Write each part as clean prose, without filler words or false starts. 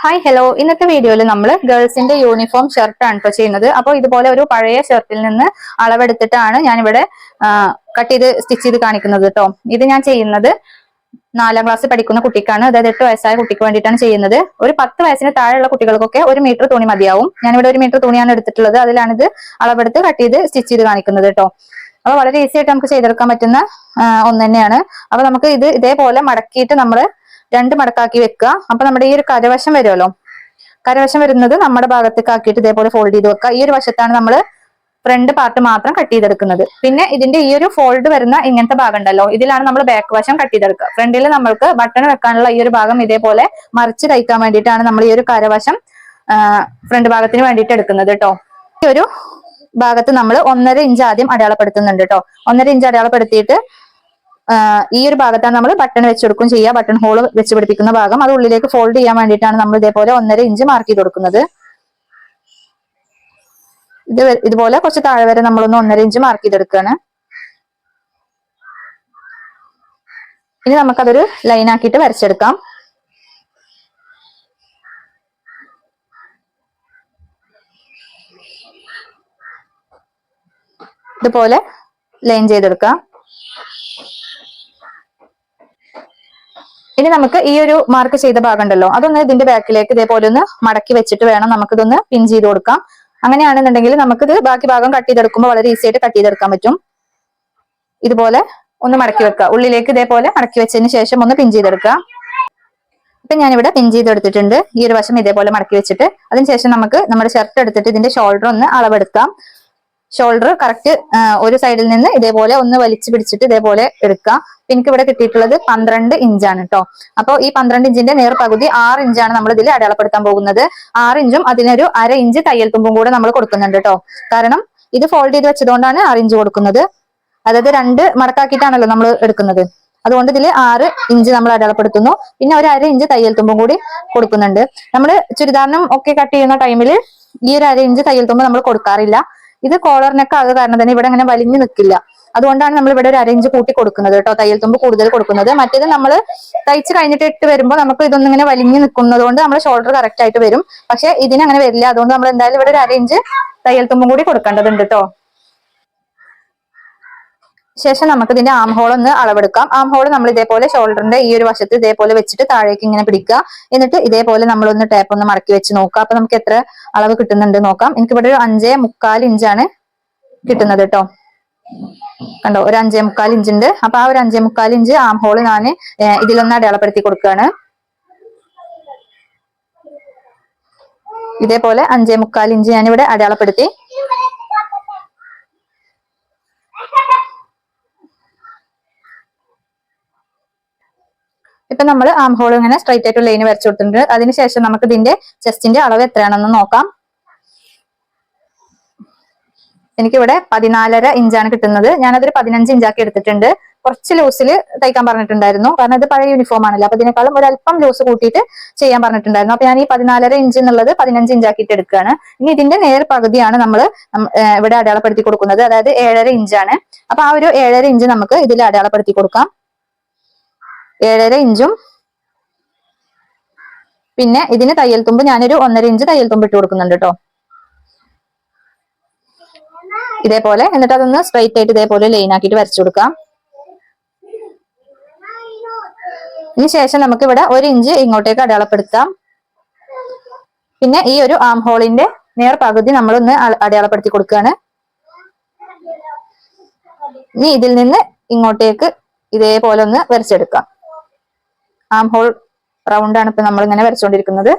Hi hello, ഇന്നത്തെ വീഡിയോയിൽ നമ്മൾ ഗേൾസിന്റെ യൂണിഫോം ഷർട്ട് ആണ് ഇപ്പോൾ ചെയ്യുന്നത്. അപ്പോൾ ഇതുപോലെ ഒരു പഴയ ഷർട്ടിൽ നിന്ന് അളവെടുത്തിട്ടാണ് ഞാനിവിടെ കട്ട് ചെയ്ത് സ്റ്റിച്ച് ചെയ്ത് കാണിക്കുന്നത് കേട്ടോ. ഇത് ഞാൻ ചെയ്യുന്നത് 4ാം ക്ലാസ് പഠിക്കുന്ന കുട്ടിക്കാണ്, അതായത് 8 വയസ്സായ കുട്ടിക്ക് വേണ്ടിയിട്ടാണ് ചെയ്യുന്നത്. ഒരു 10 വയസ്സിന് താഴെയുള്ള കുട്ടികൾക്കൊക്കെ 1 മീറ്റർ തുണി മതിയാവും. ഞാനിവിടെ 1 മീറ്റർ തുണിയാണ് എടുത്തിട്ടുള്ളത്. അതിലാണിത് അളവെടുത്ത് കട്ട് ചെയ്ത് സ്റ്റിച്ച് ചെയ്ത് കാണിക്കുന്നത് കേട്ടോ. അപ്പൊ വളരെ ഈസി ആയിട്ട് നമുക്ക് ചെയ്തെടുക്കാൻ പറ്റുന്ന ഒന്ന് തന്നെയാണ്. അപ്പൊ നമുക്ക് ഇത് ഇതേപോലെ മടക്കിയിട്ട് നമ്മൾ 2 മടക്കാക്കി വെക്കുക. അപ്പൊ നമ്മുടെ ഈ ഒരു കരവശം വരുമല്ലോ, കരവശം വരുന്നത് നമ്മുടെ ഭാഗത്തേക്ക് ആക്കിയിട്ട് ഇതേപോലെ ഫോൾഡ് ചെയ്ത് വെക്കുക. ഈ ഒരു വശത്താണ് നമ്മൾ ഫ്രണ്ട് പാർട്ട് മാത്രം കട്ട് ചെയ്തെടുക്കുന്നത്. പിന്നെ ഇതിന്റെ ഈ ഒരു ഫോൾഡ് വരുന്ന ഇങ്ങനത്തെ ഭാഗം ഉണ്ടല്ലോ, ഇതിലാണ് നമ്മൾ ബാക്ക് വശം കട്ട് ചെയ്തെടുക്കുക. ഫ്രണ്ടിൽ നമ്മൾക്ക് ബട്ടൺ വെക്കാനുള്ള ഈ ഒരു ഭാഗം ഇതേപോലെ മറിച്ച് തയ്ക്കാൻ വേണ്ടിയിട്ടാണ് നമ്മൾ ഈ ഒരു കരവശം ഫ്രണ്ട് ഭാഗത്തിന് വേണ്ടിയിട്ട് എടുക്കുന്നത് കേട്ടോ. ഈ ഒരു ഭാഗത്ത് നമ്മൾ 1.5 ഇഞ്ച് ആദ്യം അടയാളപ്പെടുത്തുന്നുണ്ട് കേട്ടോ. 1.5 ഇഞ്ച് അടയാളപ്പെടുത്തിയിട്ട് ഈ ഒരു ഭാഗത്താണ് നമ്മൾ ബട്ടൺ വെച്ചെടുക്കും ചെയ്യുക. ബട്ടൺ ഹോൾ വെച്ച് പിടിപ്പിക്കുന്ന ഭാഗം അത് ഉള്ളിലേക്ക് ഫോൾഡ് ചെയ്യാൻ വേണ്ടിയിട്ടാണ് നമ്മൾ ഇതേപോലെ 1.5 ഇഞ്ച് മാർക്ക് ചെയ്ത് കൊടുക്കുന്നത്. ഇതുപോലെ കുറച്ച് താഴെ വരെ നമ്മളൊന്ന് 1.5 ഇഞ്ച് മാർക്ക് ചെയ്തെടുക്കുകയാണ്. ഇനി നമുക്കതൊരു ലൈൻ ആക്കിയിട്ട് വരച്ചെടുക്കാം. ഇതുപോലെ ലൈൻ ചെയ്തെടുക്കാം. ഇനി നമുക്ക് ഈ ഒരു മാർക്ക് ചെയ്ത ഭാഗം ഉണ്ടല്ലോ, അതൊന്ന് ഇതിന്റെ ബാക്കിലേക്ക് ഇതേപോലെ ഒന്ന് മടക്കി വെച്ചിട്ട് വേണം നമുക്കിതൊന്ന് പിൻ ചെയ്ത് കൊടുക്കാം. അങ്ങനെയാണെന്നുണ്ടെങ്കിൽ നമുക്കിത് ബാക്കി ഭാഗം കട്ട് ചെയ്തെടുക്കുമ്പോൾ വളരെ ഈസി ആയിട്ട് കട്ട് ചെയ്തെടുക്കാൻ പറ്റും. ഇതുപോലെ ഒന്ന് മടക്കി വെക്കുക. ഉള്ളിലേക്ക് ഇതേപോലെ മടക്കി വെച്ചതിന് ശേഷം ഒന്ന് പിൻ ചെയ്തെടുക്കുക. ഇപ്പൊ ഞാനിവിടെ പിൻ ചെയ്തെടുത്തിട്ടുണ്ട്. ഈ ഒരു വശം ഇതേപോലെ മടക്കി വെച്ചിട്ട് അതിനുശേഷം നമുക്ക് നമ്മുടെ ഷർട്ട് എടുത്തിട്ട് ഇതിന്റെ ഷോൾഡർ ഒന്ന് അളവെടുക്കാം. ഷോൾഡർ കറക്റ്റ് ഒരു സൈഡിൽ നിന്ന് ഇതേപോലെ ഒന്ന് വലിച്ചു പിടിച്ചിട്ട് ഇതേപോലെ എടുക്കാം. എനിക്ക് ഇവിടെ കിട്ടിയിട്ടുള്ളത് 12 ഇഞ്ചാണ് കേട്ടോ. അപ്പോൾ ഈ 12 ഇഞ്ചിന്റെ നേർ പകുതി 6 ഇഞ്ചാണ് നമ്മൾ ഇതിൽ അടയാളപ്പെടുത്താൻ പോകുന്നത്. 6 ഇഞ്ചും അതിനൊരു 1/2 ഇഞ്ച് തയ്യൽ തുമ്പും കൂടെ നമ്മൾ കൊടുക്കുന്നുണ്ട് കേട്ടോ. കാരണം ഇത് ഫോൾഡ് ചെയ്ത് വെച്ചതുകൊണ്ടാണ് 6 ഇഞ്ച് കൊടുക്കുന്നത്. അതായത് 2 മടക്കാക്കിയിട്ടാണല്ലോ നമ്മൾ എടുക്കുന്നത്. അതുകൊണ്ട് ഇതിൽ 6 ഇഞ്ച് നമ്മൾ അടയാളപ്പെടുത്തുന്നു. പിന്നെ ഒരു 1/2 ഇഞ്ച് തയ്യൽ തുമ്പും കൂടി കൊടുക്കുന്നുണ്ട്. നമ്മൾ ചുരിദാറിനും ഒക്കെ കട്ട് ചെയ്യുന്ന ടൈമിൽ ഈ ഒരു 1/2 ഇഞ്ച് തയ്യൽ തുമ്പ് നമ്മൾ കൊടുക്കാറില്ല. ഇത് കോളർ നെക്ക് ആകുക കാരണം തന്നെ ഇവിടെ അങ്ങനെ വലിഞ്ഞു നിൽക്കില്ല. അതുകൊണ്ടാണ് നമ്മൾ ഇവിടെ ഒരു 1/2 ഇഞ്ച് കൂട്ടി കൊടുക്കുന്നത് കേട്ടോ, തയ്യൽ തുമ്പ് കൂടുതൽ കൊടുക്കുന്നത്. മറ്റേത് നമ്മൾ തയ്ച്ച് കഴിഞ്ഞിട്ട് ഇട്ട് വരുമ്പോൾ നമുക്ക് ഇതൊന്നും ഇങ്ങനെ വലിഞ്ഞു നിൽക്കുന്നത് കൊണ്ട് നമ്മുടെ ഷോൾഡർ കറക്റ്റ് ആയിട്ട് വരും. പക്ഷെ ഇതിന് അങ്ങനെ വരില്ല. അതുകൊണ്ട് നമ്മൾ എന്തായാലും ഇവിടെ ഒരു 1/2 ഇഞ്ച് തയ്യൽ തുമ്പും കൂടി കൊടുക്കേണ്ടതുണ്ട് കേട്ടോ. ശേഷം നമുക്ക് ഇതിന്റെ ആം ഹോൾ ഒന്ന് അളവെടുക്കാം. ആം ഹോൾ നമ്മൾ ഇതേപോലെ ഷോൾഡറിന്റെ ഈ ഒരു വശത്ത് ഇതേപോലെ വെച്ചിട്ട് താഴേക്ക് ഇങ്ങനെ പിടിക്കുക. എന്നിട്ട് ഇതേപോലെ നമ്മളൊന്ന് ടാപ്പ് ഒന്ന് മടക്കി വെച്ച് നോക്കാം. അപ്പൊ നമുക്ക് എത്ര അളവ് കിട്ടുന്നുണ്ട് നോക്കാം. എനിക്ക് ഇവിടെ ഒരു 5.25 ഇഞ്ചാണ് കിട്ടുന്നത് കേട്ടോ. കണ്ടോ, ഒരു 5.25 ഇഞ്ച് ഉണ്ട്. അപ്പൊ ആ ഒരു 5.25 ഇഞ്ച് ആം ഹോൾ ഞാൻ ഇതിലൊന്ന് അടയാളപ്പെടുത്തി കൊടുക്കുകയാണ്. ഇതേപോലെ 5.25 ഇഞ്ച് ഞാനിവിടെ അടയാളപ്പെടുത്തി. ഇപ്പൊ നമ്മൾ ആം ഹോൾ ഇങ്ങനെ സ്ട്രൈറ്റ് ആയിട്ട് ലൈൻ വരച്ചു കൊടുത്തിട്ടുണ്ട്. അതിനുശേഷം നമുക്ക് ഇതിന്റെ ചെസ്റ്റിന്റെ അളവ് എത്രയാണെന്ന് നോക്കാം. എനിക്കിവിടെ 14.5 ഇഞ്ചാണ് കിട്ടുന്നത്. ഞാനതൊരു 15 ഇഞ്ചാക്കി എടുത്തിട്ടുണ്ട്. കുറച്ച് ലൂസിൽ തയ്ക്കാൻ പറഞ്ഞിട്ടുണ്ടായിരുന്നു, കാരണം ഇത് പഴയ യൂണിഫോം ആണല്ലോ. അപ്പൊ ഇതിനേക്കാളും ഒരല്പം ലൂസ് കൂട്ടിയിട്ട് ചെയ്യാൻ പറഞ്ഞിട്ടുണ്ടായിരുന്നു. അപ്പൊ ഞാൻ ഈ 14.5 ഇഞ്ച് എന്നുള്ളത് 15 ഇഞ്ചാക്കിയിട്ട് എടുക്കുകയാണ്. ഇനി ഇതിന്റെ നേർ പകുതിയാണ് നമ്മൾ ഇവിടെ അടയാളപ്പെടുത്തി കൊടുക്കുന്നത്, അതായത് 7.5 ഇഞ്ചാണ്. അപ്പൊ ആ ഒരു 7.5 ഇഞ്ച് നമുക്ക് ഇതിൽ അടയാളപ്പെടുത്തി കൊടുക്കാം. 7.5 ഇഞ്ചും പിന്നെ ഇതിന് തയ്യൽ തുമ്പ് ഞാനൊരു 1.5 ഇഞ്ച് തയ്യൽ തുമ്പ് ഇട്ട് കൊടുക്കുന്നുണ്ട് കേട്ടോ. ഇതേപോലെ എന്നിട്ട് അതൊന്ന് സ്ട്രൈറ്റ് ആയിട്ട് ഇതേപോലെ ലൈൻ ആക്കിയിട്ട് വരച്ചു കൊടുക്കാം. ഇതിന് ശേഷം നമുക്ക് ഇവിടെ 1 ഇഞ്ച് ഇങ്ങോട്ടേക്ക് അടയാളപ്പെടുത്താം. പിന്നെ ഈ ഒരു ആം ഹോളിന്റെ നേർ പകുതി നമ്മളൊന്ന് അടയാളപ്പെടുത്തി കൊടുക്കുകയാണ്. ഇനി ഇതിൽ നിന്ന് ഇങ്ങോട്ടേക്ക് ഇതേപോലെ ഒന്ന് വരച്ചെടുക്കാം. ആം ഹോൾ റൗണ്ട് ആണ് ഇപ്പൊ നമ്മൾ ഇങ്ങനെ വരച്ചുകൊണ്ടിരിക്കുന്നത്.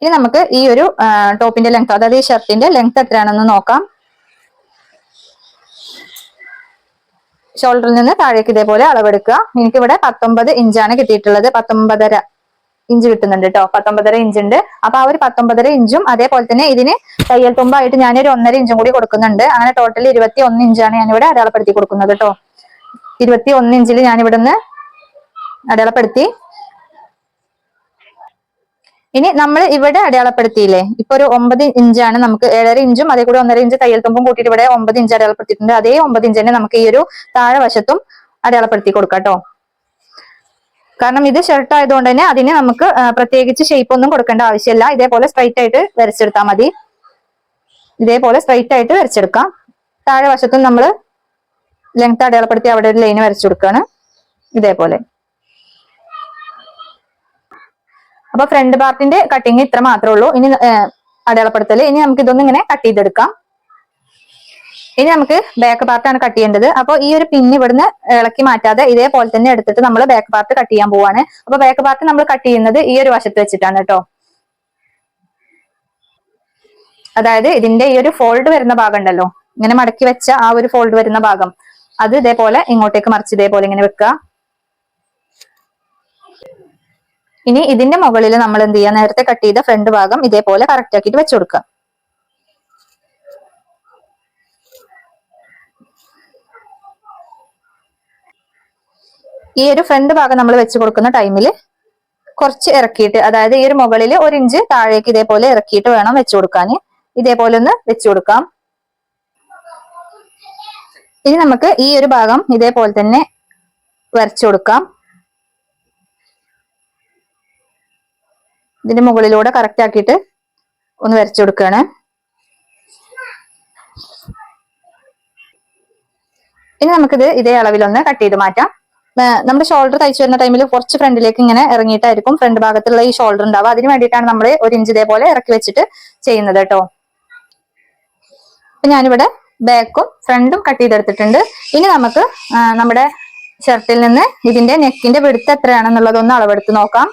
ഇനി നമുക്ക് ഈ ഒരു ടോപ്പിന്റെ ലെങ്ത്, അതായത് ഈ ഷർട്ടിന്റെ ലെങ്ത് എത്രയാണെന്ന് നോക്കാം. ഷോൾഡറിൽ നിന്ന് താഴേക്ക് ഇതേപോലെ അളവെടുക്കുക. എനിക്കിവിടെ 19 ഇഞ്ചാണ് കിട്ടിയിട്ടുള്ളത്. 19.5 ഇഞ്ച് കിട്ടുന്നുണ്ട് കേട്ടോ. 19.5 ഇഞ്ച് ഉണ്ട്. അപ്പൊ ആ ഒരു 19.5 ഇഞ്ചും അതേപോലെ തന്നെ ഇതിന് തയ്യൽ തുമ്പായിട്ട് ഞാനൊരു 1.5 ഇഞ്ചും കൂടി കൊടുക്കുന്നുണ്ട്. അങ്ങനെ ടോട്ടൽ 21 ഇഞ്ചാണ് ഞാനിവിടെ അടയാളപ്പെടുത്തി കൊടുക്കുന്നത് കേട്ടോ. 21 ഇഞ്ചിൽ ഞാനിവിടുന്ന് അടയാളപ്പെടുത്തി. ഇനി നമ്മൾ ഇവിടെ അടയാളപ്പെടുത്തിയില്ലേ, ഇപ്പൊ ഒരു 9 ഇഞ്ചാണ് നമുക്ക്. 7.5 ഇഞ്ചും അതേ കൂടെ 1.5 ഇഞ്ച് തയ്യൽ തുമ്പും കൂട്ടിയിട്ട് ഇവിടെ 9 ഇഞ്ച് അടയാളപ്പെടുത്തിയിട്ടുണ്ട്. അതേ 9 ഇഞ്ച് തന്നെ നമുക്ക് ഈ ഒരു താഴെ വശത്തും അടയാളപ്പെടുത്തി കൊടുക്കാം കേട്ടോ. കാരണം ഇത് ഷർട്ട് ആയതുകൊണ്ട് തന്നെ അതിന് നമുക്ക് പ്രത്യേകിച്ച് ഷേപ്പ് ഒന്നും കൊടുക്കേണ്ട ആവശ്യമില്ല. ഇതേപോലെ സ്ട്രൈറ്റ് ആയിട്ട് വരച്ചെടുത്താൽ മതി. ഇതേപോലെ സ്ട്രൈറ്റ് ആയിട്ട് വരച്ചെടുക്കാം. താഴെ വശത്തും നമ്മൾ ലെങ്ത് അടയാളപ്പെടുത്തി അവിടെ ഒരു ലൈൻ വരച്ചു കൊടുക്കുകയാണ് ഇതേപോലെ. അപ്പൊ ഫ്രണ്ട് പാർട്ടിന്റെ കട്ടിങ് ഇത്ര മാത്രമേ ഉള്ളൂ. ഇനി അടയാളപ്പെടുത്തല്. ഇനി നമുക്ക് ഇതൊന്നും ഇങ്ങനെ കട്ട് ചെയ്തെടുക്കാം. ഇനി നമുക്ക് ബാക്ക് പാർട്ടാണ് കട്ട് ചെയ്യേണ്ടത്. അപ്പൊ ഈ ഒരു പിന്ന് ഇവിടുന്ന് ഇളക്കി മാറ്റാതെ ഇതേപോലെ തന്നെ എടുത്തിട്ട് നമ്മൾ ബാക്ക് പാർട്ട് കട്ട് ചെയ്യാൻ പോവാണ്. അപ്പൊ ബാക്ക് പാർട്ട് നമ്മൾ കട്ട് ചെയ്യുന്നത് ഈ ഒരു വശത്ത് വെച്ചിട്ടാണ് കേട്ടോ. അതായത് ഇതിന്റെ ഈ ഒരു ഫോൾഡ് വരുന്ന ഭാഗം ഉണ്ടല്ലോ, ഇങ്ങനെ മടക്കി വെച്ച ആ ഒരു ഫോൾഡ് വരുന്ന ഭാഗം, അത് ഇതേപോലെ ഇങ്ങോട്ടേക്ക് മറിച്ച് ഇതേപോലെ ഇങ്ങനെ വെക്കുക. ഇനി ഇതിന്റെ മുകളിൽ നമ്മൾ എന്ത് ചെയ്യുക, നേരത്തെ കട്ട് ചെയ്ത ഫ്രണ്ട് ഭാഗം ഇതേപോലെ കറക്റ്റ് ആക്കിയിട്ട് വെച്ചു കൊടുക്കുക. ഈ ഒരു ഫ്രണ്ട് ഭാഗം നമ്മൾ വെച്ച് കൊടുക്കുന്ന ടൈമിൽ കുറച്ച് ഇറക്കിയിട്ട്, അതായത് ഈ ഒരു മുകളിൽ 1 ഇഞ്ച് താഴേക്ക് ഇതേപോലെ ഇറക്കിയിട്ട് വേണം വെച്ചു കൊടുക്കാൻ. ഇതേപോലെ ഒന്ന് വെച്ചു കൊടുക്കാം. ഇനി നമുക്ക് ഈ ഒരു ഭാഗം ഇതേപോലെ തന്നെ വരച്ചു കൊടുക്കാം. ഇതിന്റെ മുകളിലൂടെ കറക്റ്റ് ആക്കിയിട്ട് ഒന്ന് വരച്ചു കൊടുക്കുകയാണ്. ഇനി നമുക്കിത് ഇതേ അളവിലൊന്ന് കട്ട് ചെയ്ത് മാറ്റാം. നമ്മുടെ ഷോൾഡർ തയ്ച്ചു വരുന്ന ടൈമിൽ കുറച്ച് ഫ്രണ്ടിലേക്ക് ഇങ്ങനെ ഇറങ്ങിയിട്ടായിരിക്കും ഫ്രണ്ട് ഭാഗത്തുള്ള ഈ ഷോൾഡർ ഉണ്ടാവുക. അതിന് വേണ്ടിയിട്ടാണ് നമ്മൾ 1 ഇഞ്ച് ഇതേപോലെ ഇറക്കി വെച്ചിട്ട് ചെയ്യുന്നത് കേട്ടോ. അപ്പൊ ഞാനിവിടെ ബാക്കും ഫ്രണ്ടും കട്ട് ചെയ്തെടുത്തിട്ടുണ്ട്. ഇനി നമുക്ക് നമ്മുടെ ഷർട്ടിൽ നിന്ന് ഇതിന്റെ നെക്കിന്റെ വിഡ്ത്ത് എത്രയാണെന്നുള്ളതൊന്ന് അളവെടുത്ത് നോക്കാം.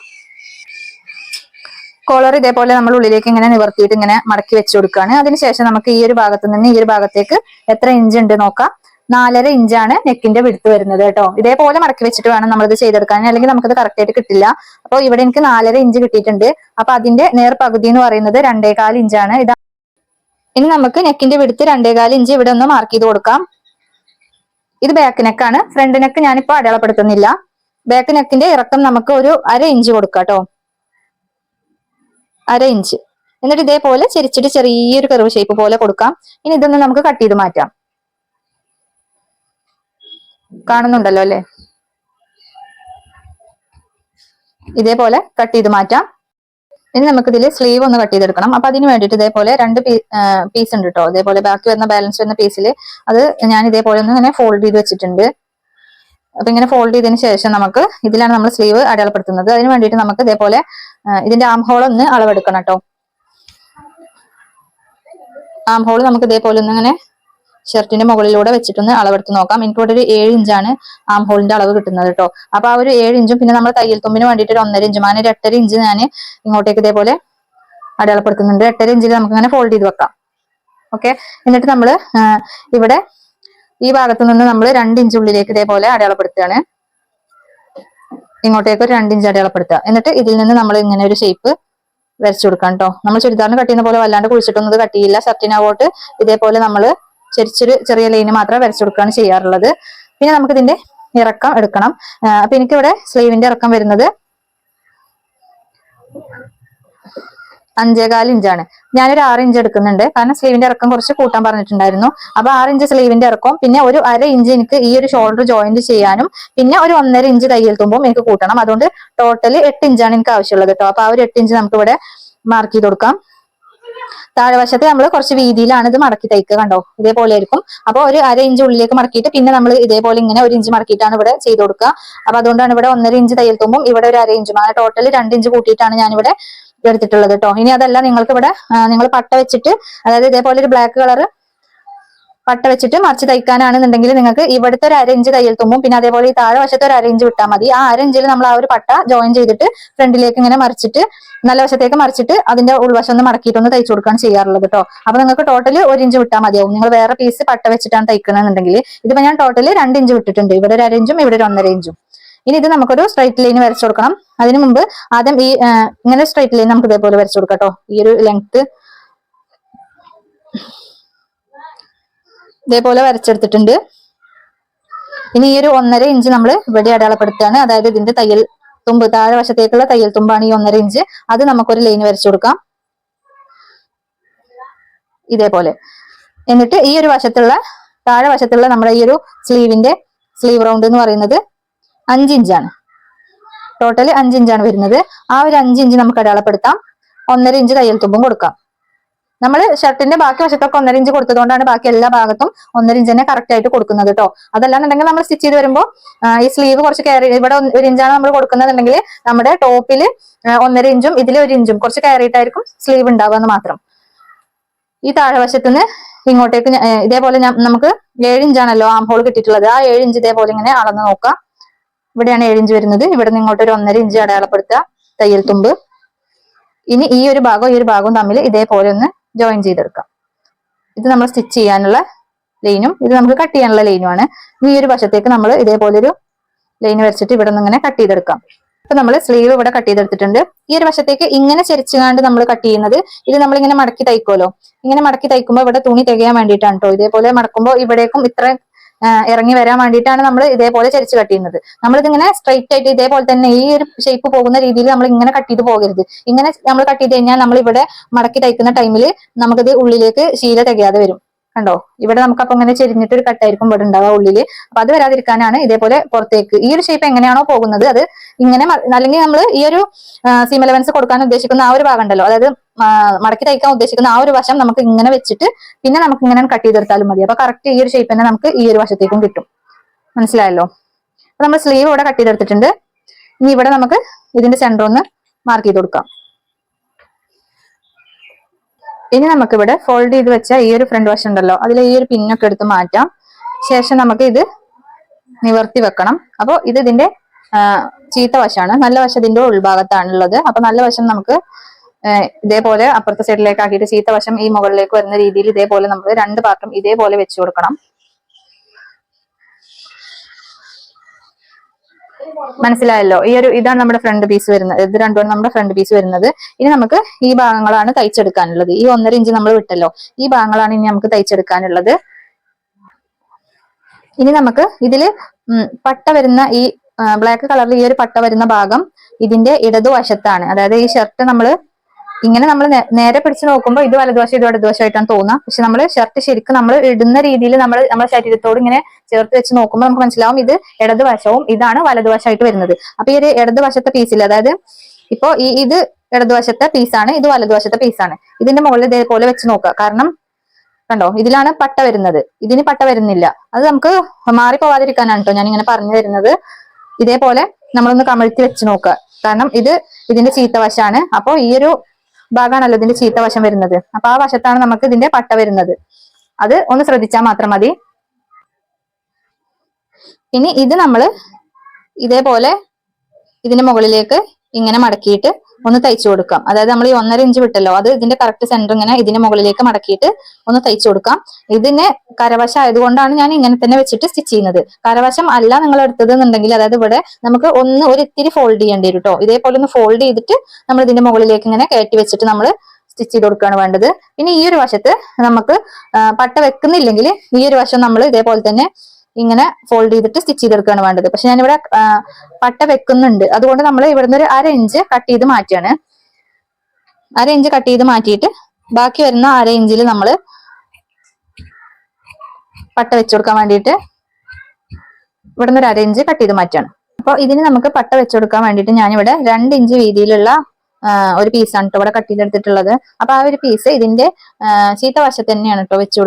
കോളർ ഇതേപോലെ നമ്മൾ ഉള്ളിലേക്ക് ഇങ്ങനെ നിവർത്തിയിട്ട് ഇങ്ങനെ മടക്കി വെച്ചു കൊടുക്കുകയാണ്. അതിനുശേഷം നമുക്ക് ഈ ഒരു ഭാഗത്ത് നിന്ന് ഈ ഒരു ഭാഗത്തേക്ക് എത്ര ഇഞ്ച് ഉണ്ട് നോക്കാം. 4.5 ഇഞ്ചാണ് നെക്കിന്റെ വിഡ്ത്ത് വരുന്നത് കേട്ടോ. ഇതേപോലെ മടക്കി വെച്ചിട്ട് വേണം നമ്മളിത് ചെയ്തെടുക്കാൻ, അല്ലെങ്കിൽ നമുക്കത് കറക്റ്റ് ആയിട്ട് കിട്ടില്ല. അപ്പോൾ ഇവിടെ എനിക്ക് 4.5 ഇഞ്ച് കിട്ടിയിട്ടുണ്ട്. അപ്പൊ അതിന്റെ നേർ പകുതി എന്ന് പറയുന്നത് 2.25 ഇഞ്ചാണ്. ഇനി നമുക്ക് നെക്കിന്റെ വിഡ്ത്ത് 2.25 ഇഞ്ച് ഇവിടെ ഒന്ന് മാർക്ക് ചെയ്ത് കൊടുക്കാം. ഇത് ബാക്ക് നെക്കാണ്. ഫ്രണ്ട് നെക്ക് ഞാനിപ്പോ അടയാളപ്പെടുത്തുന്നില്ല. ബാക്ക് നെക്കിന്റെ ഇറക്കം നമുക്ക് ഒരു 1/2 ഇഞ്ച് കൊടുക്കാം കേട്ടോ. 1/2 ഇഞ്ച്. എന്നിട്ട് ഇതേപോലെ ചെരിച്ചിട്ട് ചെറിയൊരു കർവ് ഷേപ്പ് പോലെ കൊടുക്കാം. ഇനി ഇതൊന്ന് നമുക്ക് കട്ട് ചെയ്ത് മാറ്റാം. കാണുന്നുണ്ടല്ലോ അല്ലെ? ഇതേപോലെ കട്ട് ചെയ്ത് മാറ്റാം. ഇനി നമുക്ക് ഇതിൽ സ്ലീവ് ഒന്ന് കട്ട് ചെയ്തെടുക്കണം. അപ്പൊ അതിന് വേണ്ടിയിട്ട് ഇതേപോലെ 2 പീസ് ഉണ്ട് കേട്ടോ. ഇതേപോലെ ബാക്കി വരുന്ന ബാലൻസ് വരുന്ന പീസിൽ അത് ഞാൻ ഇതേപോലെ ഒന്ന് ഇങ്ങനെ ഫോൾഡ് ചെയ്ത് വെച്ചിട്ടുണ്ട്. അപ്പൊ ഇങ്ങനെ ഫോൾഡ് ചെയ്തതിന് ശേഷം നമുക്ക് ഇതിലാണ് നമ്മൾ സ്ലീവ് അടയാളപ്പെടുത്തുന്നത്. അതിന് വേണ്ടിയിട്ട് നമുക്ക് ഇതേപോലെ ഇതിന്റെ ആം ഹോൾ ഒന്ന് അളവെടുക്കണം കേട്ടോ. ആം ഹോൾ നമുക്ക് ഇതേപോലെ ഒന്ന് ഇങ്ങനെ ഷർട്ടിന്റെ മുകളിലൂടെ വെച്ചിട്ടൊന്ന് അളവെടുത്ത് നോക്കാം. എനിക്കിവിടെ ഒരു 7 ഇഞ്ചാണ് ആം ഹോളിന്റെ അളവ് കിട്ടുന്നത് കേട്ടോ. അപ്പൊ ആ ഒരു 7 ഇഞ്ചും പിന്നെ നമ്മൾ തയ്യൽ തുമ്പിന് വേണ്ടിയിട്ട് ഒരു 1.5 ഇഞ്ചും, അങ്ങനെ ഒരു 8.5 ഇഞ്ച് ഞാൻ ഇങ്ങോട്ടേക്ക് ഇതേപോലെ അടയാളപ്പെടുത്തുന്നുണ്ട്. 8.5 ഇഞ്ചിൽ നമുക്ക് ഇങ്ങനെ ഫോൾഡ് ചെയ്ത് വെക്കാം. ഓക്കെ. എന്നിട്ട് നമ്മൾ ഇവിടെ ഈ ഭാഗത്ത് നിന്ന് നമ്മൾ 2 ഇഞ്ച് ഉള്ളിലേക്ക് ഇതേപോലെ അടയാളപ്പെടുത്തുകയാണ്. ഇങ്ങോട്ടേക്ക് ഒരു 2 ഇഞ്ച് അടയാളപ്പെടുത്തുക. എന്നിട്ട് ഇതിൽ നിന്ന് നമ്മൾ ഇങ്ങനെ ഒരു ഷേപ്പ് വരച്ചു കൊടുക്കാം കേട്ടോ. നമ്മൾ ചുരിദാറിന് കട്ട് ചെയ്യുന്ന പോലെ വല്ലാണ്ട് കുഴിച്ചിട്ടൊന്നും കട്ട് ചെയ്യില്ല. ഷർട്ടിനകോട്ട് ഇതേപോലെ നമ്മൾ ചെറിയ ലൈന് മാത്രമേ വരച്ചു കൊടുക്കുകയാണ് ചെയ്യാറുള്ളത്. പിന്നെ നമുക്ക് ഇതിന്റെ ഇറക്കം എടുക്കണം. അപ്പൊ എനിക്കിവിടെ സ്ലീവിന്റെ ഇറക്കം വരുന്നത് 5.25 ഇഞ്ചാണ്. ഞാനൊരു 6 ഇഞ്ച് എടുക്കുന്നുണ്ട്. കാരണം സ്ലീവിന്റെ ഇറക്കം കുറച്ച് കൂട്ടാൻ പറഞ്ഞിട്ടുണ്ടായിരുന്നു. അപ്പൊ 6 ഇഞ്ച് സ്ലീവിന്റെ ഇറക്കം, പിന്നെ ഒരു 1/2 ഇഞ്ച് എനിക്ക് ഈ ഒരു ഷോൾഡർ ജോയിന്റ് ചെയ്യാനും, പിന്നെ ഒരു 1.5 ഇഞ്ച് തയ്യൽ തുമ്പും എനിക്ക് കൂട്ടണം. അതുകൊണ്ട് ടോട്ടൽ 8 ഇഞ്ചാണ് എനിക്ക് ആവശ്യമുള്ളത് കേട്ടോ. അപ്പൊ ആ ഒരു 8 ഇഞ്ച് നമുക്ക് ഇവിടെ മാർക്ക് ചെയ്ത് കൊടുക്കാം. താഴ്വശത്ത് നമ്മൾ കുറച്ച് വീതിയിലാണ് ഇത് മടക്കി തയ്ക്കുക. കണ്ടോ, ഇതേപോലെ ആയിരിക്കും. അപ്പൊ ഒരു 1/2 ഇഞ്ച് ഉള്ളിലേക്ക് മടക്കിയിട്ട് പിന്നെ നമ്മൾ ഇതേപോലെ ഇങ്ങനെ 1 ഇഞ്ച് മടക്കിയിട്ടാണ് ഇവിടെ ചെയ്ത് കൊടുക്കുക. അപ്പൊ അതുകൊണ്ടാണ് ഇവിടെ 1.5 ഇഞ്ച് തയ്യൽ തുമ്പും ഇവിടെ ഒരു 1/2 ഇഞ്ചും, അങ്ങനെ ടോട്ടൽ 2 ഇഞ്ച് കൂട്ടിയിട്ടാണ് ഞാനിവിടെ എടുത്തിട്ടുള്ളത് കേട്ടോ. ഇനി അതല്ല, നിങ്ങൾക്ക് ഇവിടെ നിങ്ങൾ പട്ട വെച്ചിട്ട്, അതായത് ഇതേപോലെ ഒരു ബ്ലാക്ക് കളർ പട്ട വെച്ചിട്ട് മറിച്ച് തയ്ക്കാനാണെന്നുണ്ടെങ്കിൽ നിങ്ങൾക്ക് ഇവിടുത്തെ ഒരു 1/2 ഇഞ്ച് തയ്യൽ തുമ്പും പിന്നെ അതേപോലെ ഈ താഴെ വശത്തെ ഒരു 1/2 ഇഞ്ച് വിട്ടാൽ മതി. ആ 1/2 ഇഞ്ചിൽ നമ്മൾ ആ ഒരു പട്ട ജോയിൻ ചെയ്തിട്ട് ഫ്രണ്ടിലേക്ക് ഇങ്ങനെ മറിച്ചിട്ട്, നല്ല വശത്തേക്ക് മറിച്ചിട്ട് അതിന്റെ ഉൾവശം ഒന്ന് മടക്കിയിട്ടൊന്ന് തയ്ച്ചു കൊടുക്കാൻ ചെയ്യാറുള്ളത് കേട്ടോ. അപ്പൊ നിങ്ങൾക്ക് ടോട്ടൽ 1 ഇഞ്ച് വിട്ടാൽ മതിയാവും. നിങ്ങൾ വേറെ പീസ് പട്ട വെച്ചിട്ടാണ് തയ്ക്കണമെന്നുണ്ടെങ്കിൽ. ഇതിപ്പോ ഞാൻ ടോട്ടൽ 2 ഇഞ്ച് വിട്ടിട്ടുണ്ട്. ഇവിടെ ഒരു 1/2 ഇഞ്ചും ഇവിടെ ഒരു 1.5 ഇഞ്ചും. ഇനി ഇത് നമുക്കൊരു സ്ട്രൈറ്റ് ലൈൻ വരച്ചു കൊടുക്കണം. അതിനു മുമ്പ് ആദ്യം ഈ ഇങ്ങനെ സ്ട്രൈറ്റ് ലൈൻ നമുക്ക് ഇതേപോലെ വരച്ചു കൊടുക്കാം കേട്ടോ. ഈ ഒരു ലെങ്ത് ഇതേപോലെ വരച്ചെടുത്തിട്ടുണ്ട്. ഇനി ഈ ഒരു 1.5 ഇഞ്ച് നമ്മൾ ഇവിടെ അടയാളപ്പെടുത്തുകയാണ്. അതായത് ഇതിന്റെ തയ്യൽ തുമ്പ്, താഴെ വശത്തേക്കുള്ള തയ്യൽ തുമ്പാണ് ഈ 1.5 ഇഞ്ച്. അത് നമുക്കൊരു ലൈൻ വരച്ചു കൊടുക്കാം ഇതേപോലെ. എന്നിട്ട് ഈ ഒരു വശത്തുള്ള താഴെ വശത്തുള്ള നമ്മുടെ ഈ ഒരു സ്ലീവിന്റെ സ്ലീവ് റൗണ്ട് എന്ന് പറയുന്നത് 5 ഇഞ്ചാണ്. ടോട്ടൽ 5 ഇഞ്ചാണ് വരുന്നത്. ആ ഒരു 5 ഇഞ്ച് നമുക്ക് അടയാളപ്പെടുത്താം. 1.5 ഇഞ്ച് തയ്യൽ തുമ്പും കൊടുക്കാം. നമ്മൾ ഷർട്ടിന്റെ ബാക്കി വശത്തൊക്കെ 1.5 ഇഞ്ച് കൊടുത്തതുകൊണ്ടാണ് ബാക്കി എല്ലാ ഭാഗത്തും 1.5 ഇഞ്ച് തന്നെ കറക്റ്റ് ആയിട്ട് കൊടുക്കുന്നത് കേട്ടോ. അതല്ലാന്നുണ്ടെങ്കിൽ നമ്മൾ സ്റ്റിച്ച് ചെയ്ത് വരുമ്പോൾ ഈ സ്ലീവ് കുറച്ച് കയറി, ഇവിടെ 1 ഇഞ്ചാണ് നമ്മൾ കൊടുക്കുന്നതെന്നുണ്ടെങ്കിൽ നമ്മുടെ ടോപ്പിൽ 1.5 ഇഞ്ചും ഇതിൽ 1 ഇഞ്ചും കുറച്ച് കയറിയിട്ടായിരിക്കും സ്ലീവ് ഉണ്ടാവുക എന്ന് മാത്രം. ഈ താഴെവശത്തുനിന്ന് ഇങ്ങോട്ടേക്ക് ഇതേപോലെ നമുക്ക് 7 ഇഞ്ചാണല്ലോ ആം ഹോൾ കിട്ടിയിട്ടുള്ളത്. ആ 7 ഇഞ്ച് ഇതേപോലെ ഇങ്ങനെ അളന്ന് നോക്കാം. ഇവിടെയാണ് 7 ഇഞ്ച് വരുന്നത്. ഇവിടെ നിന്ന് ഇങ്ങോട്ട് ഒരു 1.5 ഇഞ്ച് അടയാളപ്പെടുത്തുക തയ്യൽ തുമ്പ്. ഇനി ഈ ഒരു ഭാഗവും തമ്മിൽ ഇതേപോലെ ഒന്ന് ജോയിൻ ചെയ്തെടുക്കാം. ഇത് നമ്മൾ സ്റ്റിച്ച് ചെയ്യാനുള്ള ലൈനും ഇത് നമുക്ക് കട്ട് ചെയ്യാനുള്ള ലൈനുമാണ്. ഈ ഒരു വശത്തേക്ക് നമ്മൾ ഇതേപോലെ ഒരു ലൈൻ വരച്ചിട്ട് ഇവിടെ നിന്ന് ഇങ്ങനെ കട്ട് ചെയ്തെടുക്കാം. അപ്പൊ നമ്മൾ സ്ലീവ് ഇവിടെ കട്ട് ചെയ്തെടുത്തിട്ടുണ്ട്. ഈ ഒരു വശത്തേക്ക് ഇങ്ങനെ ചെരിച്ചുകാണ്ട് നമ്മൾ കട്ട് ചെയ്യുന്നത്, ഇത് നമ്മളിങ്ങനെ മടക്കി തയ്ക്കുമല്ലോ. ഇങ്ങനെ മടക്കി തയ്ക്കുമ്പോൾ ഇവിടെ തുണി തികയാൻ വേണ്ടിയിട്ടാണ് കേട്ടോ. ഇതേപോലെ മടക്കുമ്പോൾ ഇവിടേക്കും ഇത്ര ഇറങ്ങി വരാൻ വേണ്ടിയിട്ടാണ് നമ്മൾ ഇതേപോലെ ചരിച്ച് കട്ട് ചെയ്യുന്നത്. നമ്മളിതിങ്ങനെ സ്ട്രൈറ്റ് ആയിട്ട് ഇതേപോലെ തന്നെ ഈ ഒരു ഷേപ്പ് പോകുന്ന രീതിയിൽ നമ്മൾ ഇങ്ങനെ കട്ട് ചെയ്ത് പോകരുത്. ഇങ്ങനെ നമ്മൾ കട്ട് ചെയ്ത് കഴിഞ്ഞാൽ നമ്മൾ ഇവിടെ മടക്കി തയ്ക്കുന്ന ടൈമിൽ നമുക്കിത് ഉള്ളിലേക്ക് ശീല തികയാതെ വരും. കണ്ടോ, ഇവിടെ നമുക്ക് അപ്പൊ ഇങ്ങനെ ചെരിഞ്ഞിട്ട് ഒരു കട്ടായിരിക്കും ഇവിടെ ഉണ്ടാവുക ഉള്ളില്. അപ്പൊ അത് വരാതിരിക്കാനാണ് ഇതേപോലെ പുറത്തേക്ക് ഈ ഒരു ഷേപ്പ് എങ്ങനെയാണോ പോകുന്നത് അത് ഇങ്ങനെ, അല്ലെങ്കിൽ നമ്മൾ ഈ ഒരു സീം അലവൻസ് കൊടുക്കാൻ ഉദ്ദേശിക്കുന്ന ആ ഒരു ഭാഗം ഉണ്ടല്ലോ, അതായത് മടക്കി തയ്ക്കാൻ ഉദ്ദേശിക്കുന്ന ആ ഒരു വശം നമുക്ക് ഇങ്ങനെ വെച്ചിട്ട് പിന്നെ നമുക്ക് ഇങ്ങനെ കട്ട് ചെയ്തെടുത്താലും മതി. അപ്പൊ കറക്റ്റ് ഈ ഒരു ഷേപ്പ് തന്നെ നമുക്ക് ഈ ഒരു വശത്തേക്കും കിട്ടും. മനസ്സിലായല്ലോ? അപ്പൊ നമ്മൾ സ്ലീവ് ഇവിടെ കട്ട് ചെയ്തെടുത്തിട്ടുണ്ട്. ഇനി ഇവിടെ നമുക്ക് ഇതിന്റെ സെന്റർ ഒന്ന് മാർക്ക് ചെയ്ത് കൊടുക്കാം. ഇനി നമുക്ക് ഇവിടെ ഫോൾഡ് ചെയ്ത് വെച്ച ഈ ഒരു ഫ്രണ്ട് വശം ഉണ്ടല്ലോ, അതിൽ ഈ ഒരു പിന്നൊക്കെ എടുത്ത് മാറ്റാം. ശേഷം നമുക്ക് ഇത് നിവർത്തി വെക്കണം. അപ്പോൾ ഇത് ഇതിന്റെ ചീത്ത വശമാണ്. നല്ല വശം ഇതിന്റെ ഉൾഭാഗത്താണുള്ളത്. അപ്പൊ നല്ല വശം നമുക്ക് ഇതേപോലെ അപ്പുറത്തെ സൈഡിലേക്ക് ആക്കിയിട്ട് ചീത്ത വശം ഈ മുകളിലേക്ക് വരുന്ന രീതിയിൽ ഇതേപോലെ നമ്മൾ 2 പാർട്ടും ഇതേപോലെ വെച്ചു കൊടുക്കണം. മനസ്സിലായല്ലോ? ഇതാണ് നമ്മുടെ ഫ്രണ്ട് പീസ് വരുന്നത്. ഇത് രണ്ടുമാണ് നമ്മുടെ ഫ്രണ്ട് പീസ് വരുന്നത്. ഇനി നമുക്ക് ഈ ഭാഗങ്ങളാണ് തയ്ച്ചെടുക്കാനുള്ളത്. ഈ 1.5 ഇഞ്ച് നമ്മൾ വിട്ടല്ലോ, ഈ ഭാഗങ്ങളാണ് ഇനി നമുക്ക് തയ്ച്ചെടുക്കാനുള്ളത്. ഇനി നമുക്ക് ഇതില് പട്ട വരുന്ന ഈ ബ്ലാക്ക് കളറിൽ ഈ ഒരു പട്ട വരുന്ന ഭാഗം ഇതിന്റെ ഇടതുവശത്താണ്. അതായത് ഈ ഷർട്ട് നമ്മൾ ഇങ്ങനെ നമ്മൾ നേരെ പിടിച്ച് നോക്കുമ്പോൾ ഇത് വലതുവശം ഇത് ഇടതുവശമായിട്ടാണ് തോന്നുക. പക്ഷെ നമ്മൾ ഷർട്ട് ശരിക്കും നമ്മൾ ഇടുന്ന രീതിയിൽ നമ്മുടെ ശരീരത്തോട് ഇങ്ങനെ ചേർത്ത് വെച്ച് നോക്കുമ്പോൾ നമുക്ക് മനസ്സിലാവും ഇത് ഇടതുവശവും ഇതാണ് വലതുവശമായിട്ട് വരുന്നത്. അപ്പൊ ഈ ഒരു ഇടതുവശത്തെ പീസിൽ, അതായത് ഇപ്പോ ഇത് ഇടതുവശത്തെ പീസാണ്, ഇത് വലതുവശത്തെ പീസാണ്. ഇതിന്റെ മുകളിൽ ഇതേപോലെ വെച്ച് നോക്കുക. കാരണം കണ്ടോ, ഇതിലാണ് പട്ട വരുന്നത്, ഇതിന് പട്ട വരുന്നില്ല. അത് നമുക്ക് മാറിപ്പോവാതിരിക്കാനാണ് കേട്ടോ ഞാൻ ഇങ്ങനെ പറഞ്ഞു തരുന്നത്. ഇതേപോലെ നമ്മളൊന്ന് കമഴ്ത്തി വെച്ച് നോക്കുക. കാരണം ഇത് ഇതിന്റെ ചീത്തവശമാണ്. അപ്പൊ ഈ ഒരു ഭാഗമാണല്ലോ ഇതിന്റെ ചീത്ത വശം വരുന്നത്. അപ്പൊ ആ വശത്താണ് നമുക്ക് ഇതിന്റെ പട്ട വരുന്നത്. അത് ഒന്ന് ശ്രദ്ധിച്ചാൽ മാത്രം മതി. ഇനി ഇത് നമ്മൾ ഇതേപോലെ ഇതിന്റെ മുകളിലേക്ക് ഇങ്ങനെ മടക്കിയിട്ട് ഒന്ന് തയ്ച്ചു കൊടുക്കാം. അതായത് നമ്മൾ ഈ 1.5 ഇഞ്ച് വിട്ടല്ലോ, അത് ഇതിന്റെ കറക്റ്റ് സെന്റർ ഇങ്ങനെ ഇതിന്റെ മുകളിലേക്ക് മടക്കിയിട്ട് ഒന്ന് തയ്ച്ചു കൊടുക്കാം. ഇതിന് കരവശം ആയതുകൊണ്ടാണ് ഞാൻ ഇങ്ങനെ തന്നെ വെച്ചിട്ട് സ്റ്റിച്ച് ചെയ്യുന്നത്. കരവശം അല്ല നിങ്ങൾ എടുത്തത് എന്നുണ്ടെങ്കിൽ, അതായത് ഇവിടെ നമുക്ക് ഒരു ഇത്തിരി ഫോൾഡ് ചെയ്യേണ്ടി വരും കേട്ടോ. ഇതേപോലെ ഒന്ന് ഫോൾഡ് ചെയ്തിട്ട് നമ്മൾ ഇതിന്റെ മുകളിലേക്ക് ഇങ്ങനെ കയറ്റി വെച്ചിട്ട് നമ്മൾ സ്റ്റിച്ച് ചെയ്ത് കൊടുക്കുകയാണ് വേണ്ടത്. പിന്നെ ഈ ഒരു വശത്ത് നമുക്ക് പട്ട വെക്കുന്നില്ലെങ്കിൽ ഈ ഒരു വശം നമ്മൾ ഇതേപോലെ തന്നെ ഇങ്ങനെ ഫോൾഡ് ചെയ്തിട്ട് സ്റ്റിച്ച് ചെയ്തെടുക്കുകയാണ് വേണ്ടത്. പക്ഷെ ഞാനിവിടെ പട്ട വെക്കുന്നുണ്ട്, അതുകൊണ്ട് നമ്മൾ ഇവിടുന്ന് ഒരു 1/2 ഇഞ്ച് കട്ട് ചെയ്ത് മാറ്റിയാണ്. 1/2 ഇഞ്ച് കട്ട് ചെയ്ത് മാറ്റിയിട്ട് ബാക്കി വരുന്ന 1/2 ഇഞ്ചിൽ നമ്മൾ പട്ട വെച്ചു കൊടുക്കാൻ വേണ്ടിയിട്ട് ഇവിടുന്ന് ഒരു 1/2 ഇഞ്ച് കട്ട് ചെയ്ത് മാറ്റിയാണ്. അപ്പൊ ഇതിന് നമുക്ക് പട്ട വെച്ചു കൊടുക്കാൻ വേണ്ടിയിട്ട് ഞാനിവിടെ 2 ഇഞ്ച് വീതിയിലുള്ള ഒരു പീസാണ് കേട്ടോ ഇവിടെ കട്ട് ചെയ്തെടുത്തിട്ടുള്ളത്. അപ്പൊ ആ ഒരു പീസ് ഇതിന്റെ ചീത്ത വശത്ത് തന്നെയാണ് കേട്ടോ വെച്ച്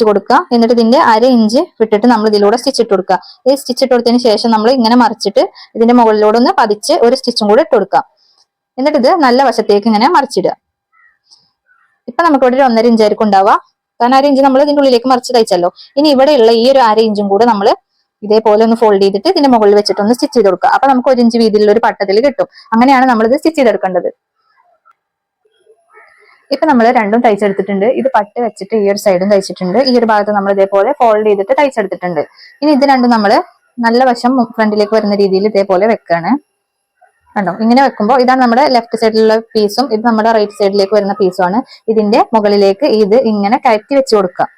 കൊടുക്കുക. എന്നിട്ട് ഇതിന്റെ 1/2 ഇഞ്ച് വിട്ടിട്ട് നമ്മൾ ഇതിലൂടെ സ്റ്റിച്ച് ഇട്ട് കൊടുക്കുക. ഈ സ്റ്റിച്ച് ഇട്ട് കൊടുത്തതിന് ശേഷം നമ്മൾ ഇങ്ങനെ മറിച്ചിട്ട് ഇതിന്റെ മുകളിലൂടെ ഒന്ന് പതിച്ച് ഒരു സ്റ്റിച്ചും കൂടെ ഇട്ട് കൊടുക്കാം. എന്നിട്ട് ഇത് നല്ല വശത്തേക്ക് ഇങ്ങനെ മറിച്ചിടുക. ഇപ്പൊ നമുക്ക് ഇവിടെ ഒരു 1.5 ഇഞ്ച് ആയിരിക്കും ഉണ്ടാവുക. കാരണം 1/2 ഇഞ്ച് നമ്മൾ ഇതിന്റെ ഉള്ളിലേക്ക് മറിച്ച് തയ്ച്ചല്ലോ. ഇനി ഇവിടെയുള്ള ഈ ഒരു 1/2 ഇഞ്ചും കൂടെ നമ്മൾ ഇതേപോലെ ഒന്ന് ഫോൾഡ് ചെയ്തിട്ട് ഇതിന്റെ മുകളിൽ വെച്ചിട്ട് ഒന്ന് സ്റ്റിച്ച് ചെയ്ത് കൊടുക്കുക. അപ്പൊ നമുക്ക് 1 ഇഞ്ച് വീതിയിലുള്ള ഒരു പട്ടത്തിൽ കിട്ടും. അങ്ങനെയാണ് നമ്മൾ ഇത് സ്റ്റിച്ച് ചെയ്തെടുക്കേണ്ടത്. ഇപ്പൊ നമ്മൾ രണ്ടും തയ്ച്ചെടുത്തിട്ടുണ്ട്. ഇത് പട്ട് വെച്ചിട്ട് ഈ ഒരു സൈഡും തയ്ച്ചിട്ടുണ്ട്. ഈ ഒരു ഭാഗത്ത് നമ്മൾ ഇതേപോലെ ഫോൾഡ് ചെയ്തിട്ട് തയ്ച്ചെടുത്തിട്ടുണ്ട്. ഇനി ഇത് രണ്ടും നമ്മൾ നല്ല വശം ഫ്രണ്ടിലേക്ക് വരുന്ന രീതിയിൽ ഇതേപോലെ വെക്കാണ്. കണ്ടോ, ഇങ്ങനെ വെക്കുമ്പോൾ ഇതാണ് നമ്മുടെ ലെഫ്റ്റ് സൈഡിലുള്ള പീസും ഇത് നമ്മുടെ റൈറ്റ് സൈഡിലേക്ക് വരുന്ന പീസുമാണ്. ഇതിന്റെ മുകളിലേക്ക് ഇത് ഇങ്ങനെ കയറ്റി വെച്ച് കൊടുക്കുക.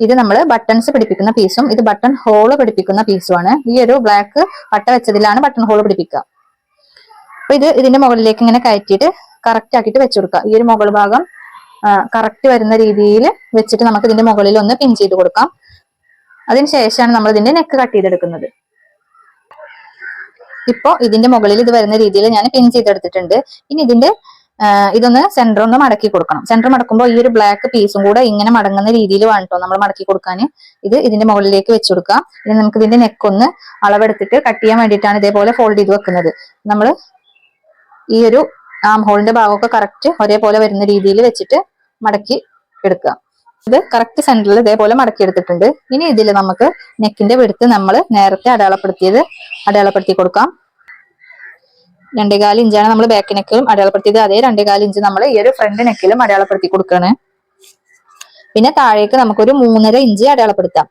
ഇത് നമ്മൾ ബട്ടൺസ് പിടിപ്പിക്കുന്ന പീസും ഇത് ബട്ടൺ ഹോള് പിടിപ്പിക്കുന്ന പീസുമാണ്. ഈ ഒരു ബ്ലാക്ക് പട്ട വെച്ചതിലാണ് ബട്ടൺ ഹോള് പിടിപ്പിക്കുക. അപ്പൊ ഇതിന്റെ മുകളിലേക്ക് ഇങ്ങനെ കയറ്റിയിട്ട് കറക്റ്റ് ആക്കിയിട്ട് വെച്ചു കൊടുക്കുക. ഈ ഒരു മുകൾ ഭാഗം കറക്റ്റ് വരുന്ന രീതിയിൽ വെച്ചിട്ട് നമുക്ക് ഇതിന്റെ മുകളിൽ ഒന്ന് പിൻ ചെയ്ത് കൊടുക്കാം. അതിനുശേഷമാണ് നമ്മൾ ഇതിന്റെ നെക്ക് കട്ട് ചെയ്തെടുക്കുന്നത്. ഇപ്പൊ ഇതിന്റെ മുകളിൽ ഇത് വരുന്ന രീതിയിൽ ഞാൻ പിൻ ചെയ്തെടുത്തിട്ടുണ്ട്. ഇനി ഇതൊന്ന് സെന്റർ ഒന്ന് മടക്കി കൊടുക്കണം. സെന്റർ മടക്കുമ്പോൾ ഈ ഒരു ബ്ലാക്ക് പീസും കൂടെ ഇങ്ങനെ മടങ്ങുന്ന രീതിയിൽ വേണം കേട്ടോ നമ്മൾ മടക്കി കൊടുക്കാൻ. ഇതിന്റെ മുകളിലേക്ക് വെച്ച് കൊടുക്കാം. ഇനി നമുക്ക് ഇതിന്റെ നെക്ക് ഒന്ന് അളവെടുത്തിട്ട് കട്ട് ചെയ്യാൻ വേണ്ടിയിട്ടാണ് ഇതേപോലെ ഫോൾഡ് ചെയ്ത് വെക്കുന്നത്. നമ്മൾ ഈ ഒരു ആം ഹോളിന്റെ ഭാഗമൊക്കെ കറക്റ്റ് ഒരേപോലെ വരുന്ന രീതിയിൽ വെച്ചിട്ട് മടക്കി എടുക്കുക. ഇത് കറക്റ്റ് സെന്ററിൽ ഇതേപോലെ മടക്കി എടുത്തിട്ടുണ്ട്. ഇനി ഇതിൽ നമുക്ക് നെക്കിന്റെ വിടുത്ത് നമ്മൾ നേരത്തെ അടയാളപ്പെടുത്തി കൊടുക്കാം. 2.25 ഇഞ്ചാണ് നമ്മൾ ബാക്ക് നെക്കിലും അടയാളപ്പെടുത്തിയത്. അതേ 2.25 ഇഞ്ച് നമ്മൾ ഈ ഒരു ഫ്രണ്ട് നെക്കിലും അടയാളപ്പെടുത്തി കൊടുക്കുകയാണ്. പിന്നെ താഴേക്ക് നമുക്കൊരു 3.5 ഇഞ്ച് അടയാളപ്പെടുത്താം.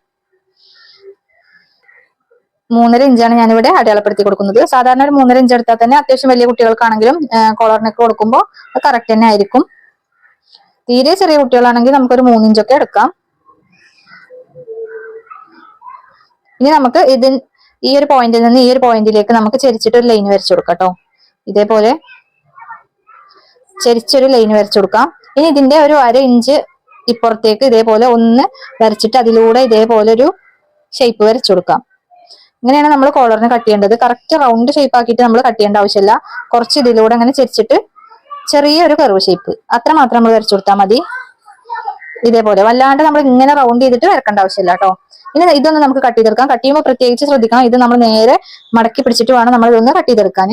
3.5 ഇഞ്ചാണ് ഞാനിവിടെ അടയാളപ്പെടുത്തി കൊടുക്കുന്നത്. സാധാരണ ഒരു 3.5 ഇഞ്ച് എടുത്താൽ തന്നെ അത്യാവശ്യം വലിയ കുട്ടികൾക്കാണെങ്കിലും കോളർ നെക്ക് കൊടുക്കുമ്പോൾ കറക്റ്റ് തന്നെ ആയിരിക്കും. തീരെ ചെറിയ കുട്ടികളാണെങ്കിൽ നമുക്കൊരു 3 ഇഞ്ചൊക്കെ എടുക്കാം. ഇനി നമുക്ക് ഈ ഒരു പോയിന്റിൽ നിന്ന് ഈ ഒരു പോയിന്റിലേക്ക് നമുക്ക് ചെരിച്ചിട്ട് ഒരു ലൈൻ വരച്ചു കൊടുക്കാം കേട്ടോ. ഇതേപോലെ ചെരിച്ചൊരു ലൈൻ വരച്ചു കൊടുക്കാം. ഇനി ഇതിന്റെ ഒരു 1/2 ഇഞ്ച് ഇപ്പുറത്തേക്ക് ഇതേപോലെ ഒന്ന് വരച്ചിട്ട് അതിലൂടെ ഇതേപോലെ ഒരു ഷേപ്പ് വരച്ചു കൊടുക്കാം. ഇങ്ങനെയാണ് നമ്മൾ കോളറിന് കട്ട് ചെയ്യേണ്ടത്. കറക്റ്റ് റൗണ്ട് ഷേപ്പ് ആക്കിയിട്ട് നമ്മൾ കട്ട് ചെയ്യേണ്ട ആവശ്യമില്ല. കുറച്ച് ഇതിലൂടെ അങ്ങനെ ചെരിച്ചിട്ട് ചെറിയൊരു കർവ് ഷേപ്പ് അത്ര മാത്രം നമ്മൾ വരച്ചു കൊടുത്താൽ മതി. ഇതേപോലെ വല്ലാണ്ട് നമ്മൾ ഇങ്ങനെ റൗണ്ട് ചെയ്തിട്ട് വരക്കേണ്ട ആവശ്യമില്ല കേട്ടോ. ഇനി ഇതൊന്ന് നമുക്ക് കട്ട് ചെയ്തെടുക്കാം. കട്ട് ചെയ്യുമ്പോൾ പ്രത്യേകിച്ച് ശ്രദ്ധിക്കണം. ഇത് നമ്മൾ നേരെ മടക്കി പിടിച്ചിട്ട് വേണം നമ്മൾ ഇതൊന്ന് കട്ട് ചെയ്തെടുക്കാൻ.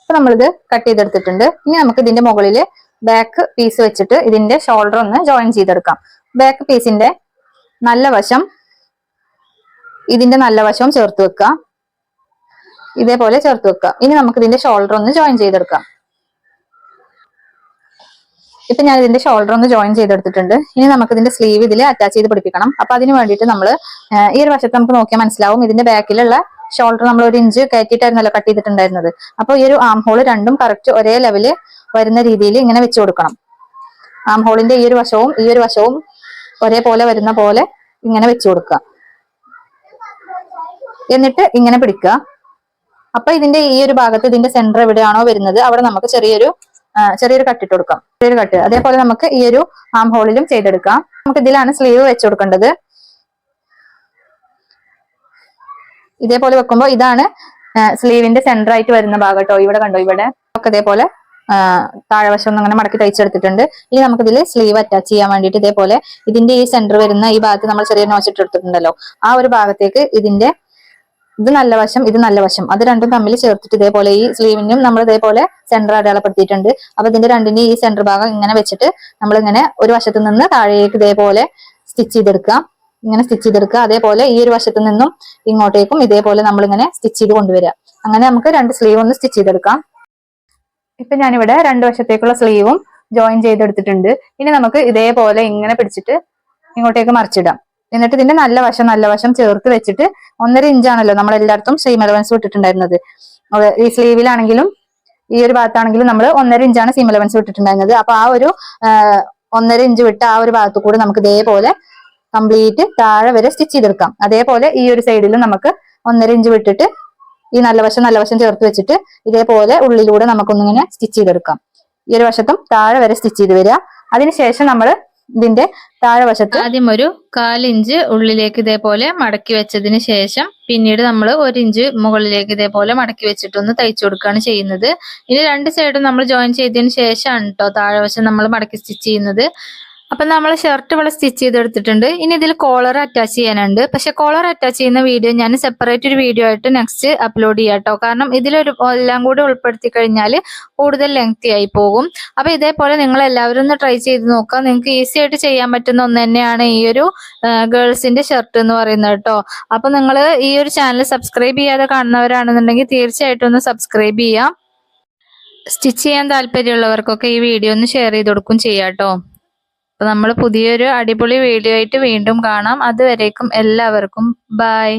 ഇപ്പൊ നമ്മളിത് കട്ട് ചെയ്തെടുത്തിട്ടുണ്ട്. ഇനി നമുക്ക് ഇതിന്റെ മുകളിൽ ബാക്ക് പീസ് വെച്ചിട്ട് ഇതിന്റെ ഷോൾഡർ ഒന്ന് ജോയിൻ ചെയ്തെടുക്കാം. ബാക്ക് പീസിന്റെ നല്ല വശം ഇതിന്റെ നല്ല വശവും ചേർത്ത് വെക്കുക. ഇതേപോലെ ചേർത്ത് വെക്കുക. ഇനി നമുക്ക് ഇതിന്റെ ഷോൾഡർ ഒന്ന് ജോയിൻ ചെയ്തെടുക്കാം. ഇപ്പൊ ഞാൻ ഇതിന്റെ ഷോൾഡർ ഒന്ന് ജോയിൻ ചെയ്തെടുത്തിട്ടുണ്ട്. ഇനി നമുക്ക് ഇതിന്റെ സ്ലീവ് ഇതിൽ അറ്റാച്ച് ചെയ്ത് പിടിപ്പിക്കണം. അപ്പൊ അതിന് വേണ്ടിയിട്ട് നമ്മൾ ഈ ഒരു വശത്ത് നമുക്ക് നോക്കിയാൽ മനസ്സിലാവും. ഇതിന്റെ ബാക്കിലുള്ള ഷോൾഡർ നമ്മൾ 1 ഇഞ്ച് കയറ്റിയിട്ടായിരുന്നല്ലോ കട്ട് ചെയ്തിട്ടുണ്ടായിരുന്നത്. അപ്പൊ ഈ ഒരു ആം ഹോൾ രണ്ടും കറക്റ്റ് ഒരേ ലെവല് വരുന്ന രീതിയിൽ ഇങ്ങനെ വെച്ച് കൊടുക്കണം. ആം ഹോളിന്റെ ഈ ഒരു വശവും ഒരേപോലെ വരുന്ന പോലെ ഇങ്ങനെ വെച്ച് കൊടുക്കുക. എന്നിട്ട് ഇങ്ങനെ പിടിക്കുക. അപ്പൊ ഇതിന്റെ ഈ ഒരു ഭാഗത്ത് ഇതിന്റെ സെന്റർ എവിടെയാണോ വരുന്നത് അവിടെ നമുക്ക് ചെറിയൊരു കട്ട് ഇട്ട് കൊടുക്കാം. ചെറിയൊരു കട്ട്. അതേപോലെ നമുക്ക് ഈ ഒരു ആം ഹോളിലും ചെയ്തെടുക്കാം. നമുക്ക് ഇതിലാണ് സ്ലീവ് വെച്ച് കൊടുക്കേണ്ടത്. ഇതേപോലെ വെക്കുമ്പോൾ ഇതാണ് സ്ലീവിന്റെ സെന്റർ ആയിട്ട് വരുന്ന ഭാഗം കേട്ടോ. ഇവിടെ കണ്ടോ, ഇവിടെ ഒക്കെ ഇതേപോലെ താഴെവശം ഒന്ന് അങ്ങനെ മടക്കി തയ്ച്ചെടുത്തിട്ടുണ്ട്. ഇനി നമുക്ക് ഇതിൽ സ്ലീവ് അറ്റാച്ച് ചെയ്യാൻ വേണ്ടിയിട്ട് ഇതേപോലെ ഇതിന്റെ ഈ സെന്റർ വരുന്ന ഈ ഭാഗത്ത് നമ്മൾ ചെറിയ നോച്ചിട്ട് എടുത്തിട്ടുണ്ടല്ലോ, ആ ഒരു ഭാഗത്തേക്ക് ഇത് നല്ല വശം അത് രണ്ടും തമ്മിൽ ചേർത്തിട്ട് ഇതേപോലെ ഈ സ്ലീവിനും നമ്മൾ ഇതേപോലെ സെന്റർ അടയാളപ്പെടുത്തിയിട്ടുണ്ട്. അപ്പൊ ഇതിന്റെ രണ്ടിന്റെ ഈ സെന്റർ ഭാഗം ഇങ്ങനെ വെച്ചിട്ട് നമ്മൾ ഇങ്ങനെ ഒരു വശത്ത് നിന്ന് താഴേക്ക് ഇതേപോലെ സ്റ്റിച്ച് ചെയ്തെടുക്കുക. അതേപോലെ ഈ ഒരു വശത്ത് നിന്നും ഇങ്ങോട്ടേക്കും ഇതേപോലെ നമ്മൾ ഇങ്ങനെ സ്റ്റിച്ച് ചെയ്ത് കൊണ്ടുവരിക. അങ്ങനെ നമുക്ക് 2 സ്ലീവ് ഒന്ന് സ്റ്റിച്ച് ചെയ്തെടുക്കാം. ഇപ്പൊ ഞാനിവിടെ 2 വശത്തേക്കുള്ള സ്ലീവും ജോയിൻ ചെയ്തെടുത്തിട്ടുണ്ട്. ഇനി നമുക്ക് ഇതേപോലെ ഇങ്ങനെ പിടിച്ചിട്ട് ഇങ്ങോട്ടേക്ക് മറിച്ചിടാം. എന്നിട്ട് ഇതിന്റെ നല്ല വശം ചേർത്ത് വെച്ചിട്ട് 1.5 ഇഞ്ചാണല്ലോ നമ്മൾ എല്ലായിടത്തും സീം അലവൻസ് വിട്ടിട്ടുണ്ടായിരുന്നത്. ഈ സ്ലീവിലാണെങ്കിലും ഈ ഒരു ഭാഗത്താണെങ്കിലും നമ്മൾ 1.5 ഇഞ്ചാണ് സീം അലവൻസ് വിട്ടിട്ടുണ്ടായിരുന്നത്. അപ്പൊ ആ ഒരു 1.5 ഇഞ്ച് വിട്ട് ആ ഒരു ഭാഗത്തു കൂടെ നമുക്ക് ഇതേപോലെ കംപ്ലീറ്റ് താഴെ വരെ സ്റ്റിച്ച് ചെയ്തെടുക്കാം. അതേപോലെ ഈ ഒരു സൈഡിലും നമുക്ക് 1.5 ഇഞ്ച് വിട്ടിട്ട് ഈ നല്ല വശം ചേർത്ത് വെച്ചിട്ട് ഇതേപോലെ ഉള്ളിലൂടെ നമുക്കൊന്നിങ്ങനെ സ്റ്റിച്ച് ചെയ്തെടുക്കാം. ഈ ഒരു വശത്തും താഴെ വരെ സ്റ്റിച്ച് ചെയ്ത് വരിക. അതിനുശേഷം നമ്മൾ ഇതിന്റെ താഴെ വശത്ത് ആദ്യം ഒരു 1/4 ഇഞ്ച് ഉള്ളിലേക്ക് ഇതേപോലെ മടക്കി വെച്ചതിന് ശേഷം പിന്നീട് നമ്മൾ 1 ഇഞ്ച് മുകളിലേക്ക് ഇതേപോലെ മടക്കി വെച്ചിട്ടൊന്ന് തയ്ച്ചു കൊടുക്കുകയാണ് ചെയ്യുന്നത്. ഇനി 2 സൈഡും നമ്മൾ ജോയിൻ ചെയ്തതിന് ശേഷമാണ് കേട്ടോ താഴെ വശം നമ്മൾ മടക്കി സ്റ്റിച്ച് ചെയ്യുന്നത്. അപ്പൊ നമ്മൾ ഷർട്ട് ഇവിടെ സ്റ്റിച്ച് ചെയ്തെടുത്തിട്ടുണ്ട്. ഇനി ഇതിൽ കോളർ അറ്റാച്ച് ചെയ്യാനുണ്ട്. പക്ഷെ കോളർ അറ്റാച്ച് ചെയ്യുന്ന വീഡിയോ ഞാൻ സെപ്പറേറ്റ് ഒരു വീഡിയോ ആയിട്ട് നെക്സ്റ്റ് അപ്ലോഡ് ചെയ്യാം കേട്ടോ. കാരണം എല്ലാം കൂടി ഉൾപ്പെടുത്തി കഴിഞ്ഞാൽ കൂടുതൽ ലെങ്തി ആയി പോകും. അപ്പൊ ഇതേപോലെ നിങ്ങൾ എല്ലാവരും ഒന്ന് ട്രൈ ചെയ്ത് നോക്കുക. നിങ്ങൾക്ക് ഈസി ആയിട്ട് ചെയ്യാൻ പറ്റുന്ന ഒന്ന് തന്നെയാണ് ഈ ഒരു ഗേൾസിന്റെ ഷർട്ട് എന്ന് പറയുന്നത് കേട്ടോ. അപ്പൊ നിങ്ങൾ ഈ ഒരു ചാനൽ സബ്സ്ക്രൈബ് ചെയ്യാതെ കാണുന്നവരാണെന്നുണ്ടെങ്കിൽ തീർച്ചയായിട്ടും ഒന്ന് സബ്സ്ക്രൈബ് ചെയ്യാം. സ്റ്റിച്ച് ചെയ്യാൻ താല്പര്യമുള്ളവർക്കൊക്കെ ഈ വീഡിയോ ഒന്ന് ഷെയർ ചെയ്ത് കൊടുക്കും ചെയ്യാം കേട്ടോ. അപ്പൊ നമ്മൾ പുതിയൊരു അടിപൊളി വീഡിയോ ആയിട്ട് വീണ്ടും കാണാം. അതുവരേക്കും എല്ലാവർക്കും ബൈ.